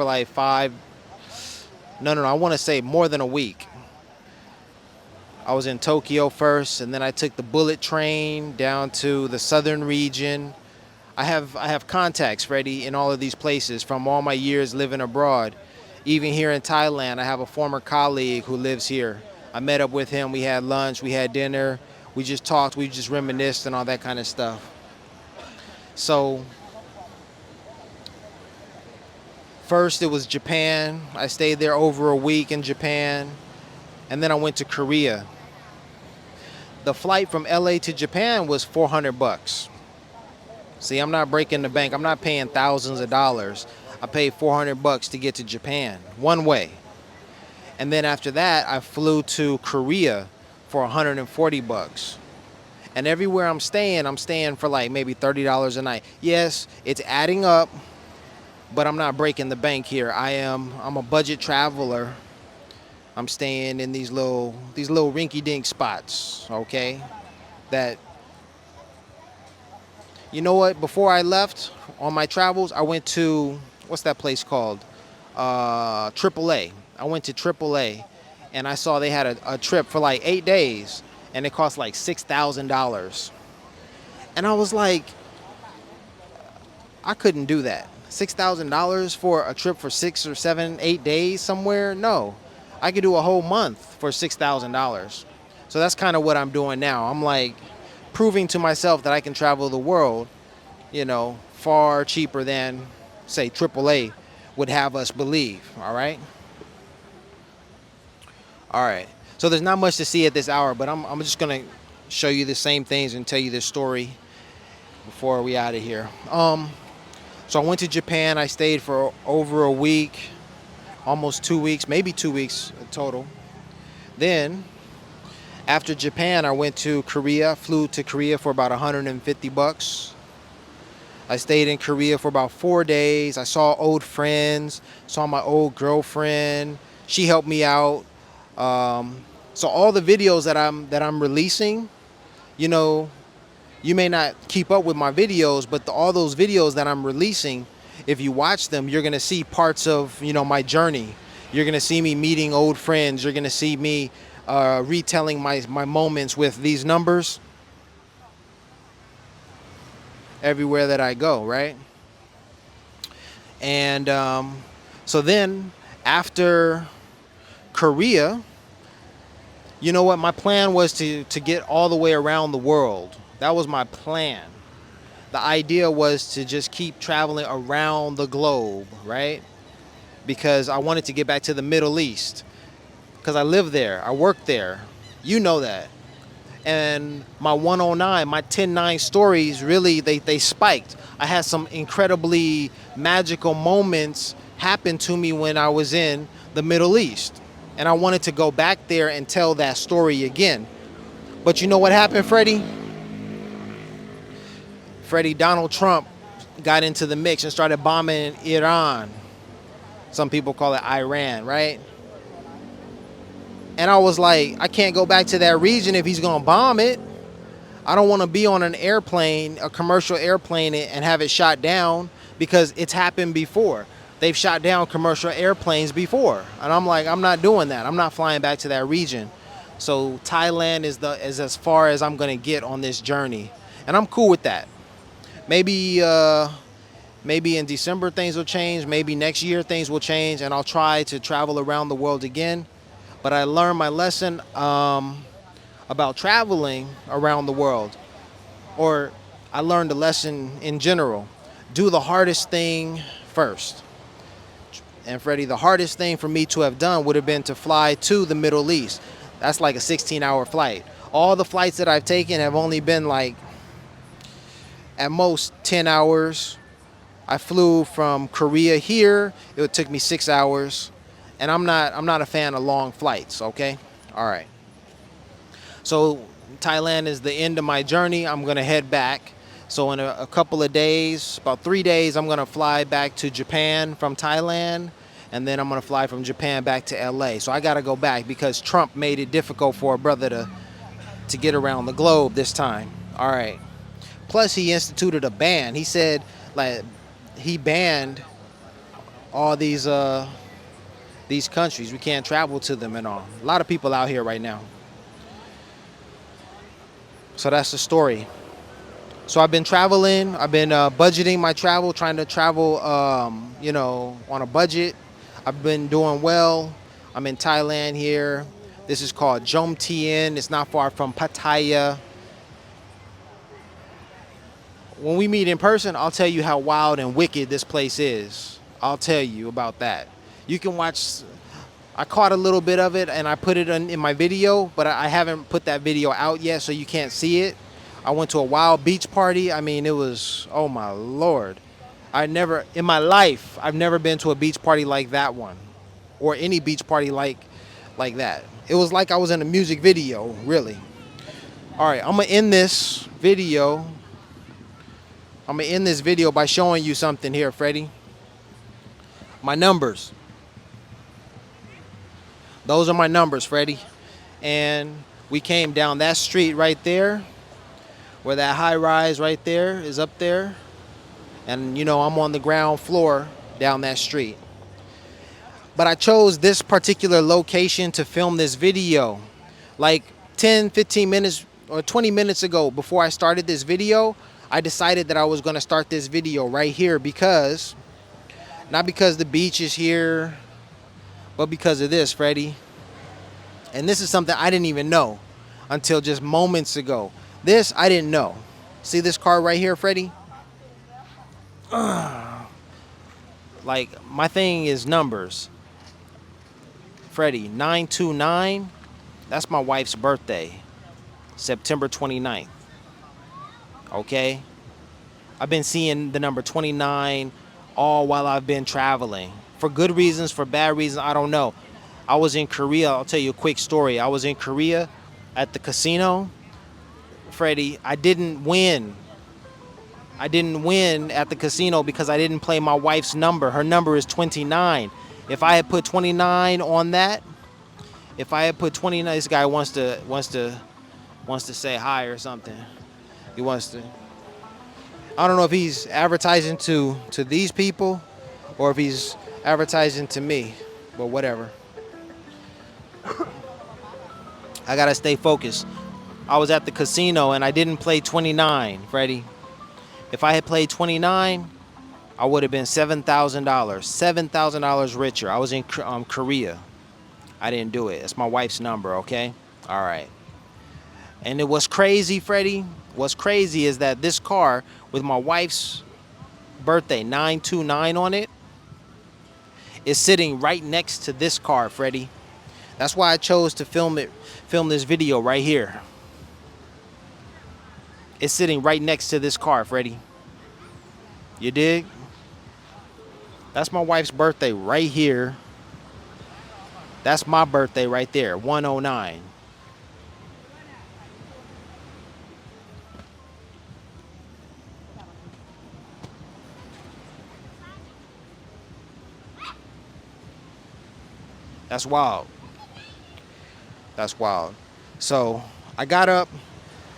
for like no, I want to say more than a week. I was in Tokyo first, and then I took the bullet train down to the southern region. I have contacts, Freddie, in all of these places from all my years living abroad. Even here in Thailand, I have a former colleague who lives here. I met up with him. We had lunch. We had dinner. We just talked. We just reminisced and all that kind of stuff. So first it was Japan. I stayed there over a week in Japan, and then I went to Korea. The flight from LA to Japan was 400 bucks. See, I'm not breaking the bank. I'm not paying thousands of dollars. I paid 400 bucks to get to Japan one way. And then after that, I flew to Korea for 140 bucks. And everywhere I'm staying for like maybe $30 a night. Yes, it's adding up, but I'm not breaking the bank here. I'm a budget traveler. I'm staying in these little rinky-dink spots, okay? That, you know what? Before I left on my travels, I went to, what's that place called? AAA. I went to AAA, and I saw they had a trip for like 8 days, and it cost like $6,000. And I was like, I couldn't do that. $6,000 for a trip for 6 or 7, 8 days somewhere? No. I could do a whole month for $6,000. So that's kind of what I'm doing now. I'm like proving to myself that I can travel the world, far cheaper than, say, AAA would have us believe. All right? All right. So there's not much to see at this hour, but I'm just going to show you the same things and tell you this story before we out of here. So I went to Japan. I stayed for over a week, almost 2 weeks, maybe 2 weeks total. Then, after Japan, I went to Korea, flew to Korea for about 150 bucks. I stayed in Korea for about 4 days. I saw old friends, saw my old girlfriend. She helped me out. So all the videos that I'm releasing, you may not keep up with my videos, but all those videos that I'm releasing, if you watch them, you're going to see parts of, my journey. You're going to see me meeting old friends. You're going to see me retelling my moments with these numbers everywhere that I go, right? And so then after Korea, you know what? My plan was to get all the way around the world. That was my plan. The idea was to just keep traveling around the globe, right? Because I wanted to get back to the Middle East. Because I live there. I work there. You know that. And my 109, my 10-9 stories, really, they spiked. I had some incredibly magical moments happen to me when I was in the Middle East. And I wanted to go back there and tell that story again. But you know what happened, Freddie? Donald Trump got into the mix and started bombing Iran. Some people call it Iran, right? And I was like, I can't go back to that region if he's going to bomb it. I don't want to be on an airplane, a commercial airplane, and have it shot down because it's happened before. They've shot down commercial airplanes before. And I'm like, I'm not doing that. I'm not flying back to that region. So Thailand is as far as I'm going to get on this journey. And I'm cool with that. Maybe in December things will change. Maybe next year things will change. And I'll try to travel around the world again. But I learned my lesson about traveling around the world. Or I learned a lesson in general. Do the hardest thing first. And Freddie, the hardest thing for me to have done would have been to fly to the Middle East. That's like a 16-hour flight. All the flights that I've taken have only been like, at most, 10 hours. I flew from Korea here. It took me 6 hours. And I'm not a fan of long flights, okay? All right. So Thailand is the end of my journey. I'm going to head back. So in a couple of days, about 3 days, I'm going to fly back to Japan from Thailand. And then I'm going to fly from Japan back to LA. So I got to go back because Trump made it difficult for a brother to get around the globe this time. All right. Plus, he instituted a ban. He said, like, he banned all these countries. We can't travel to them and all. A lot of people out here right now. So that's the story. So I've been traveling. I've been budgeting my travel, trying to travel, on a budget. I've been doing well. I'm in Thailand here. This is called Jomtien. It's not far from Pattaya. When we meet in person, I'll tell you how wild and wicked this place is. I'll tell you about that. You can watch. I caught a little bit of it and I put it in my video, but I haven't put that video out yet, so you can't see it. I went to a wild beach party. I mean, it was, oh my Lord. In my life, I've never been to a beach party like that one, or any beach party like that. It was like I was in a music video, really. All right, I'm gonna end this video. By showing you something here, Freddie. My numbers. Those are my numbers, Freddie. And we came down that street right there, where that high rise right there is up there. And I'm on the ground floor down that street. But I chose this particular location to film this video. Like 10, 15 minutes or 20 minutes ago, before I started this video, I decided that I was going to start this video right here not because the beach is here, but because of this, Freddie. And this is something I didn't even know until just moments ago. This I didn't know. See this car right here, Freddie? Like, my thing is numbers. Freddie, 929, that's my wife's birthday, September 29th. Okay? I've been seeing the number 29 all while I've been traveling. For good reasons, for bad reasons, I don't know. I was in Korea. I'll tell you a quick story. I was in Korea at the casino. Freddie, I didn't win. I didn't win at the casino because I didn't play my wife's number. Her number is 29. If I had put 29 on that, this guy wants to say hi or something. He wants to. I don't know if he's advertising to these people or if he's advertising to me, but whatever. I gotta stay focused. I was at the casino and I didn't play 29, Freddie. If I had played 29, I would have been $7,000. $7,000 richer. I was in Korea. I didn't do it. It's my wife's number, okay? All right. And it was crazy, Freddie. What's crazy is that this car with my wife's birthday, 929 on it, is sitting right next to this car, Freddie. That's why I chose to film this video right here. It's sitting right next to this car, Freddie. You dig? That's my wife's birthday right here. That's my birthday right there, 109. That's wild. That's wild. So I got up.